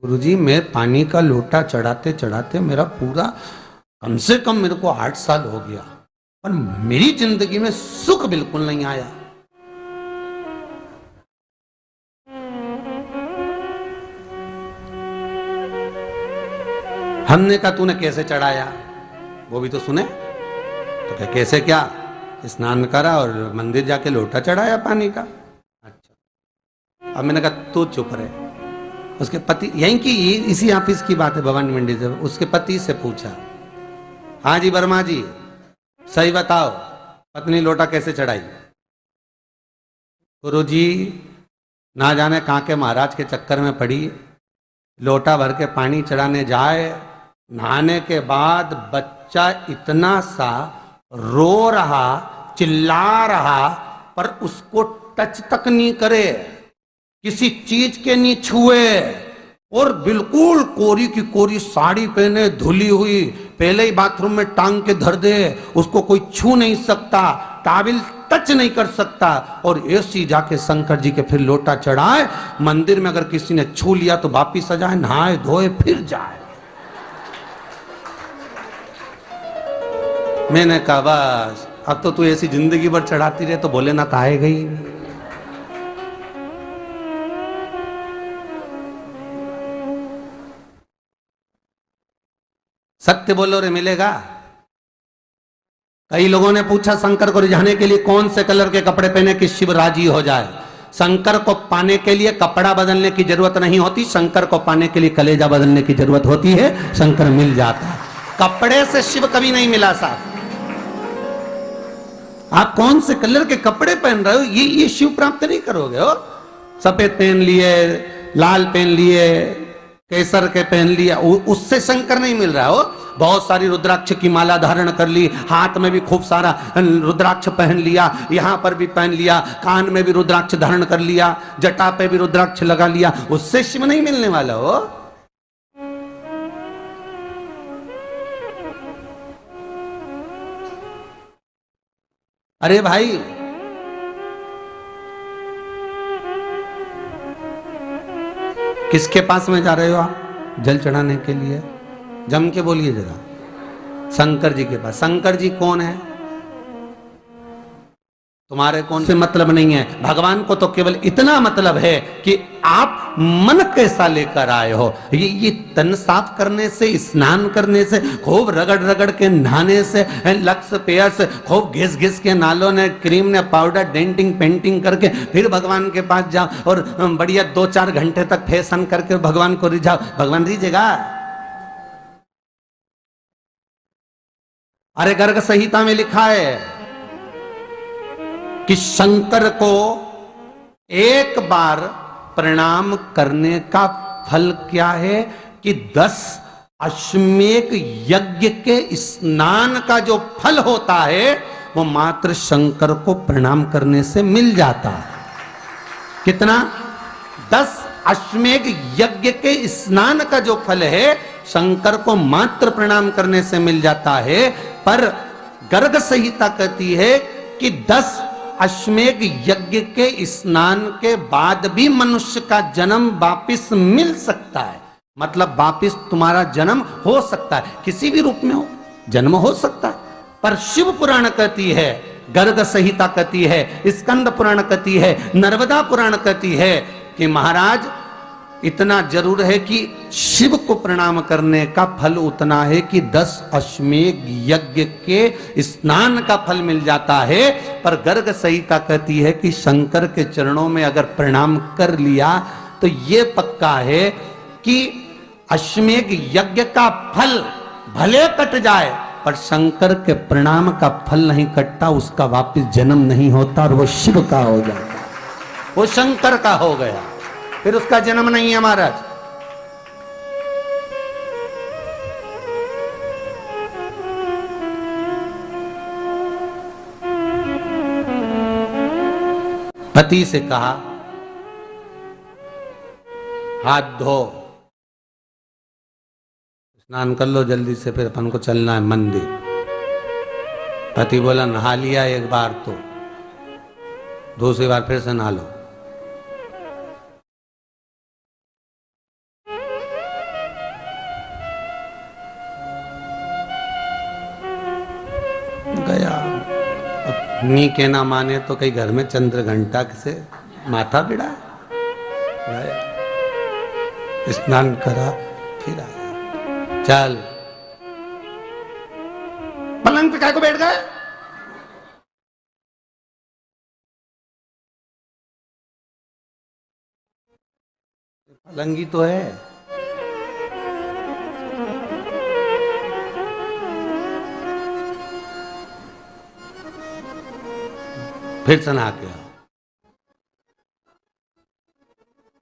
गुरुजी, मैं पानी का लोटा चढ़ाते चढ़ाते मेरा पूरा कम से कम मेरे को 8 साल हो गया, पर मेरी जिंदगी में सुख बिल्कुल नहीं आया। हमने कहा तूने कैसे चढ़ाया, वो भी तो सुने। तो क्या कैसे, क्या स्नान करा और मंदिर जाके लोटा चढ़ाया पानी का। अच्छा, अब मैंने कहा तू चुप रहे। उसके पति, यहीं की इसी ऑफिस की बात है, भवानी मंडी से, उसके पति से पूछा, हाँ जी वर्मा जी सही बताओ, पत्नी लोटा कैसे चढ़ाई। गुरुजी, ना जाने कहाँ के महाराज के चक्कर में पड़ी, लोटा भर के पानी चढ़ाने जाए, नहाने के बाद बच्चा इतना सा रो रहा, चिल्ला रहा, पर उसको टच तक नहीं करे, किसी चीज के नहीं छुए, और बिल्कुल कोरी की कोरी साड़ी पहने, धुली हुई, पहले ही बाथरूम में टांग के धर दे, उसको कोई छू नहीं सकता, टाविल टच नहीं कर सकता, और ऐसी जाके शंकर जी के फिर लोटा चढ़ाए। मंदिर में अगर किसी ने छू लिया तो वापिस आ जाए, नहाए धोए फिर जाए। मैंने कहा बस अब तो तू ऐसी जिंदगी भर चढ़ाती रहे तो भोलेनाथ आएगा ही नहीं। सत्य बोलो रे, मिलेगा। कई लोगों ने पूछा शंकर को रिझाने के लिए कौन से कलर के कपड़े पहने कि शिव राजी हो जाए। शंकर को पाने के लिए कपड़ा बदलने की जरूरत नहीं होती, शंकर को पाने के लिए कलेजा बदलने की जरूरत होती है, शंकर मिल जाता है। कपड़े से शिव कभी नहीं मिला साहब। आप कौन से कलर के कपड़े पहन रहे हो, ये शिव प्राप्त नहीं करोगे हो। सफेद पहन लिए, लाल पहन लिए, केसर के पहन लिया, उससे शंकर नहीं मिल रहा हो। बहुत सारी रुद्राक्ष की माला धारण कर ली, हाथ में भी खूब सारा रुद्राक्ष पहन लिया, यहां पर भी पहन लिया, कान में भी रुद्राक्ष धारण कर लिया, जटा पे भी रुद्राक्ष लगा लिया, उससे शिव नहीं मिलने वाला हो। अरे भाई, किसके पास में जा रहे हो आप जल चढ़ाने के लिए? जम के बोलिए जरा। शंकर जी के पास। शंकर जी कौन है? तुम्हारे कौन से मतलब नहीं है। भगवान को तो केवल इतना मतलब है कि आप मन कैसा लेकर आए हो। ये तन साफ करने से, स्नान करने से, खूब रगड़ रगड़ के नहाने से, लक्स पेयर से, खूब घिस घिस के नालों ने, क्रीम ने, पाउडर, डेंटिंग पेंटिंग करके फिर भगवान के पास जाओ और बढ़िया 2-4 घंटे तक फैशन करके भगवान को रिझाओ, भगवान रिझेगा? अरे गर्ग संहिता में लिखा है कि शंकर को एक बार प्रणाम करने का फल क्या है कि 10 अश्वमेध यज्ञ के स्नान का जो फल होता है वो मात्र शंकर को प्रणाम करने से मिल जाता है। कितना? 10 अश्वमेध यज्ञ के स्नान का जो फल है शंकर को मात्र प्रणाम करने से मिल जाता है। पर गर्ग संहिता कहती है कि 10 अश्वमेध यज्ञ के स्नान के बाद भी मनुष्य का जन्म वापिस मिल सकता है। मतलब वापिस तुम्हारा जन्म हो सकता है, किसी भी रूप में हो, जन्म हो सकता है। पर शिव पुराण कहती है, गर्ग संहिता कहती है, स्कंद पुराण कहती है, नर्मदा पुराण कहती है कि महाराज इतना जरूर है कि शिव को प्रणाम करने का फल उतना है कि 10 अश्वमेध यज्ञ के स्नान का फल मिल जाता है। पर गर्ग संहिता कहती है कि शंकर के चरणों में अगर प्रणाम कर लिया तो ये पक्का है कि अश्वमेध यज्ञ का फल भले कट जाए पर शंकर के प्रणाम का फल नहीं कटता, उसका वापिस जन्म नहीं होता और वो शिव का हो जाता, वो शंकर का हो गया, फिर उसका जन्म नहीं है महाराज। पति से कहा हाथ धो, स्नान कर लो जल्दी से, फिर अपन को चलना है मंदिर। पति बोला नहा लिया एक बार तो दूसरी बार फिर से नहा लो। नी के ना माने तो कई घर में चंद्र घंटा से माथा बिड़ा, स्नान करा फिर आया। चल पलंग पे काय को बैठ गए? पलंगी तो है। फिर से नहा के आओ।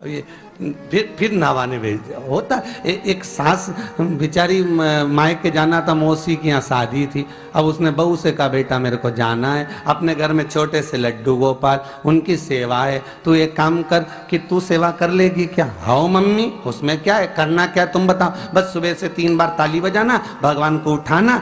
ये फिर नहावाने भेज दिया। होता एक सास बेचारी मायके जाना था, मौसी की यहाँ शादी थी। अब उसने बहू से कहा बेटा मेरे को जाना है, अपने घर में छोटे से लड्डू गोपाल, उनकी सेवा है, तू एक काम कर कि तू सेवा कर लेगी क्या? हाँ मम्मी, उसमें क्या है, करना क्या तुम बताओ। बस सुबह से 3 बार ताली बजाना, भगवान को उठाना,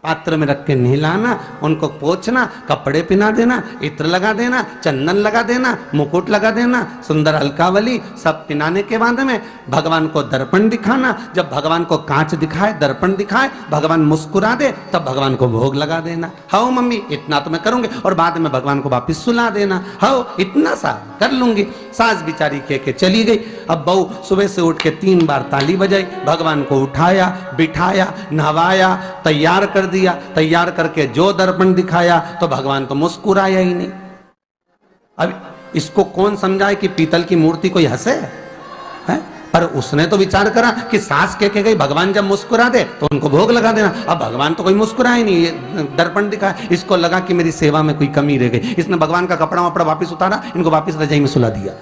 पात्र में रख के नहलाना, उनको पोंछना, कपड़े पहना देना, इत्र लगा देना, चंदन लगा देना, मुकुट लगा देना, सुंदर अलकावली सब पहनाने के बाद में भगवान को दर्पण दिखाना। जब भगवान को कांच दिखाए, दर्पण दिखाए, भगवान मुस्कुरा दे, तब भगवान को भोग लगा देना। हाँ मम्मी इतना तो मैं करूंगी, और बाद में भगवान को वापिस सुला देना। हाँ इतना सा कर लूंगी। सास बिचारी कह के चली गई। अब बहू सुबह से उठ के 3 बार ताली बजाई, भगवान को उठाया, बिठाया, नहवाया, तैयार कर दिया। तैयार करके जो दर्पण दिखाया तो भगवान तो मुस्कुराया ही नहीं। अब इसको कौन समझाए कि पीतल की मूर्ति कोई हंसे है? पर उसने तो विचार करा कि सास कह के गई भगवान जब मुस्कुरा दे तो उनको भोग लगा देना। अब भगवान तो कोई मुस्कुराए नहीं, ये दर्पण दिखाया। इसको लगा कि मेरी सेवा में कोई कमी रह गई। इसने भगवान का कपड़ा वपड़ा वापिस उतारा, इनको वापिस रजाई में सुला दिया।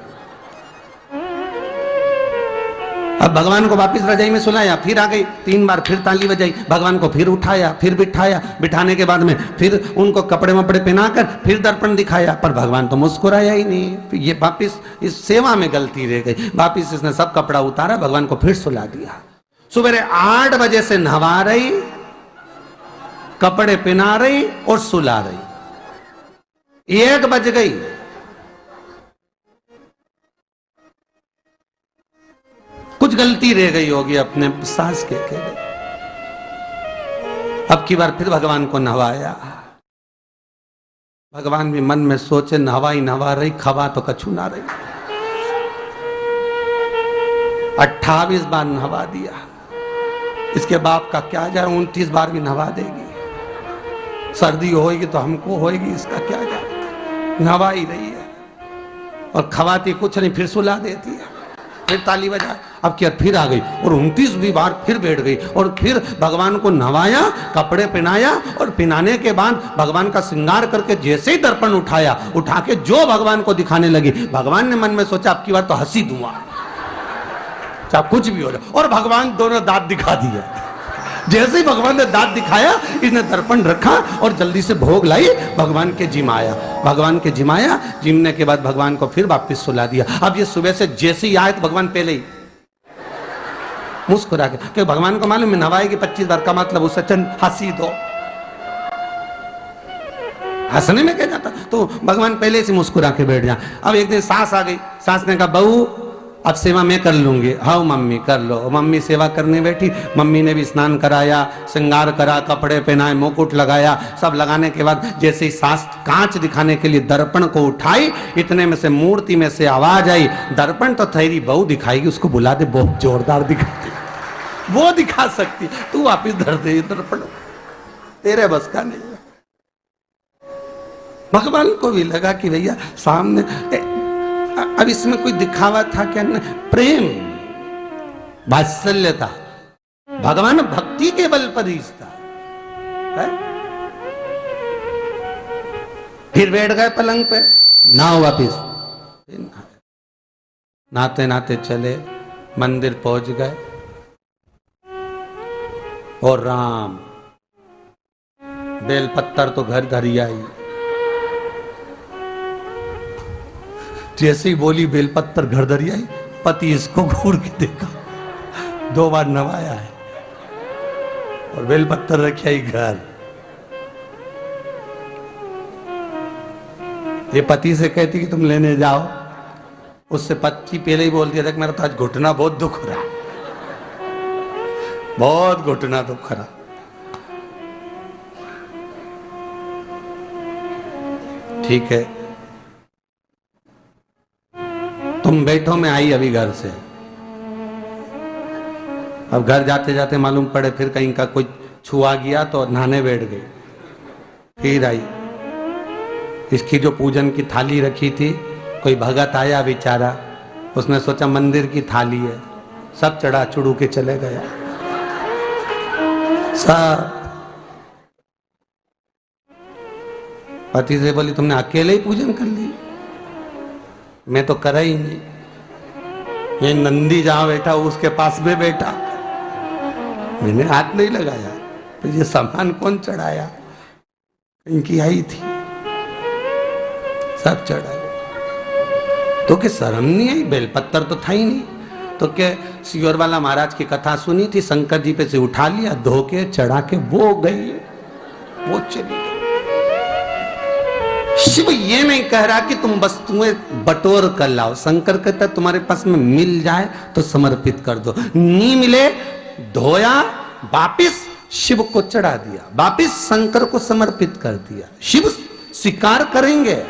अब भगवान को वापिस रजाई में सुलाया, फिर आ गई, 3 बार फिर ताली बजाई, भगवान को फिर उठाया, फिर बिठाया, बिठाने के बाद में फिर उनको कपड़े वपड़े पहनाकर फिर दर्पण दिखाया, पर भगवान तो मुस्कुराया ही नहीं। ये वापिस इस सेवा में गलती रह गई। वापिस इसने सब कपड़ा उतारा, भगवान को फिर सुला दिया। सुबह 8 बजे से नहवा रही, कपड़े पहना रही और सुला रही। 1 बज गई। कुछ गलती रह गई होगी अपने सास के गई। अब की बार फिर भगवान को नहवाया। भगवान भी मन में सोचे नहवाई नहवा रही, खवा तो कछु ना रही। 28 बार नहवा दिया। इसके बाप का क्या जा, 29 बार भी नहवा देगी। सर्दी होगी तो हमको होगी, इसका क्या जा। नहवा ही रही है और खवाती कुछ नहीं, फिर सुला देती है, फिर ताली बजा। अब क्या फिर आ गई और 29वीं बार फिर बैठ गई और फिर भगवान को नहवाया, कपड़े पहनाया और पहनाने के बाद भगवान का श्रृंगार करके जैसे ही दर्पण उठाया, उठा के जो भगवान को दिखाने लगी, भगवान ने मन में सोचा अब की बार तो हंसी दूंगा, चाहे कुछ भी हो जाए। और भगवान दोनों दांत दिखा दिया। जैसे ही भगवान ने दांत दिखाया, इसने दर्पण रखा और जल्दी से भोग लाई, भगवान के जिमाया। भगवान के जिमाया, जिमने के बाद भगवान को फिर वापस सुला दिया। अब ये सुबह से जैसे ही आए तो भगवान पहले ही मुस्कुरा के, क्योंकि भगवान को मालूम है नवाएगी 25 बार का मतलब उससे चंद हंसी दो, हंसने में क्या जाता। तो भगवान पहले से मुस्कुरा के बैठ जा। अब एक दिन सास आ गई। सास ने कहा बहू अब सेवा मैं कर लूंगी। हाँ मम्मी कर लो। मम्मी सेवा करने बैठी। मम्मी ने भी स्नान कराया, श्रृंगार करा, कपड़े पहनाए, मुकुट लगाया। सब लगाने के बाद जैसे ही सास कांच दिखाने के लिए दर्पण को उठाई, इतने में से मूर्ति में से आवाज आई, दर्पण तो तेरी बहू दिखाएगी, उसको बुला दे, बहुत जोरदार दिखाती, वो दिखा सकती, तू वापिस धर दे दर्पण, तेरे बस का नहीं। भगवान को भी लगा कि भैया सामने, अब इसमें कोई दिखावा था क्या? नहीं, प्रेम वात्सल्य था। भगवान भक्ति के बल पर ही था। फिर बैठ गए पलंग पे, नाव वापिस नाते नाते चले, मंदिर पहुंच गए और राम बेलपत्तर तो घर घर ही आई। जैसे ही बोली बेलपत्तर घर धरी आई, पति इसको घूर के देखा, 2 बार नवाया है और बेलपत्तर रखी आई घर। ये पति से कहती कि तुम लेने जाओ, उससे पति पहले ही बोल दिया था कि मेरा तो आज घुटना बहुत दुख रहा, बहुत घुटना दुख रहा। ठीक है, तुम बैठो, मैं आई अभी घर से। अब घर जाते जाते मालूम पड़े फिर कहीं का कोई छुआ गया तो नहाने बैठ गई। फिर आई, इसकी जो पूजन की थाली रखी थी, कोई भगत आया बेचारा, उसने सोचा मंदिर की थाली है, सब चढ़ा चुड़ू के चले गया सब। पति से बोली तुमने अकेले ही पूजन कर ली, मैं तो करा ही नहीं। ये नंदी जहां बैठा उसके पास में बैठा, मैंने हाथ नहीं लगाया। तो ये सामान कौन चढ़ाया? इनकी आई थी, सब चढ़ाया। तो क्या शर्म नहीं आई? बेलपत्तर तो था ही नहीं। तो क्या सियोर वाला महाराज की कथा सुनी थी, शंकर जी पे से उठा लिया, धो के चढ़ा के वो गई, वो चली गई। शिव ये नहीं कह रहा कि तुम वस्तुएं बटोर कर लाओ। शंकर कहता है तुम्हारे पास में मिल जाए तो समर्पित कर दो, नहीं मिले धोया, वापिस शिव को चढ़ा दिया, वापिस शंकर को समर्पित कर दिया। शिव स्वीकार करेंगे।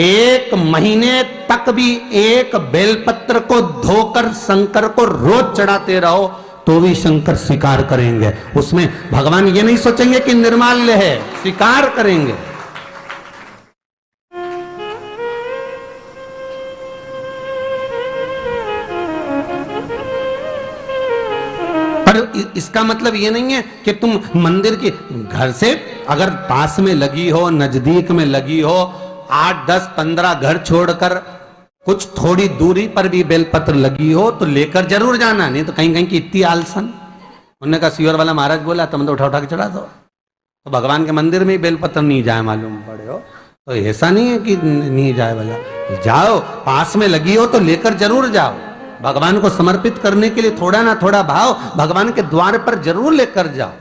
एक महीने तक भी एक बेलपत्र को धोकर शंकर को रोज चढ़ाते रहो तो भी शंकर स्वीकार करेंगे। उसमें भगवान ये नहीं सोचेंगे कि निर्माल्य है, स्वीकार करेंगे। पर इसका मतलब ये नहीं है कि तुम मंदिर की, घर से अगर पास में लगी हो, नजदीक में लगी हो, 8, 10, 15 घर छोड़कर कुछ थोड़ी दूरी पर भी बेलपत्र लगी हो तो लेकर जरूर जाना, नहीं तो कहीं कहीं की इतनी आलसन। उन्होंने कहा सियोर वाला महाराज बोला तुम तो उठा उठा के चढ़ा दो। तो भगवान के मंदिर में ही बेलपत्र नहीं जाए मालूम पड़े हो, तो ऐसा नहीं है कि नहीं जाए वाला, जाओ, पास में लगी हो तो लेकर जरूर जाओ। भगवान को समर्पित करने के लिए थोड़ा ना थोड़ा भाव भगवान के द्वार पर जरूर लेकर जाओ।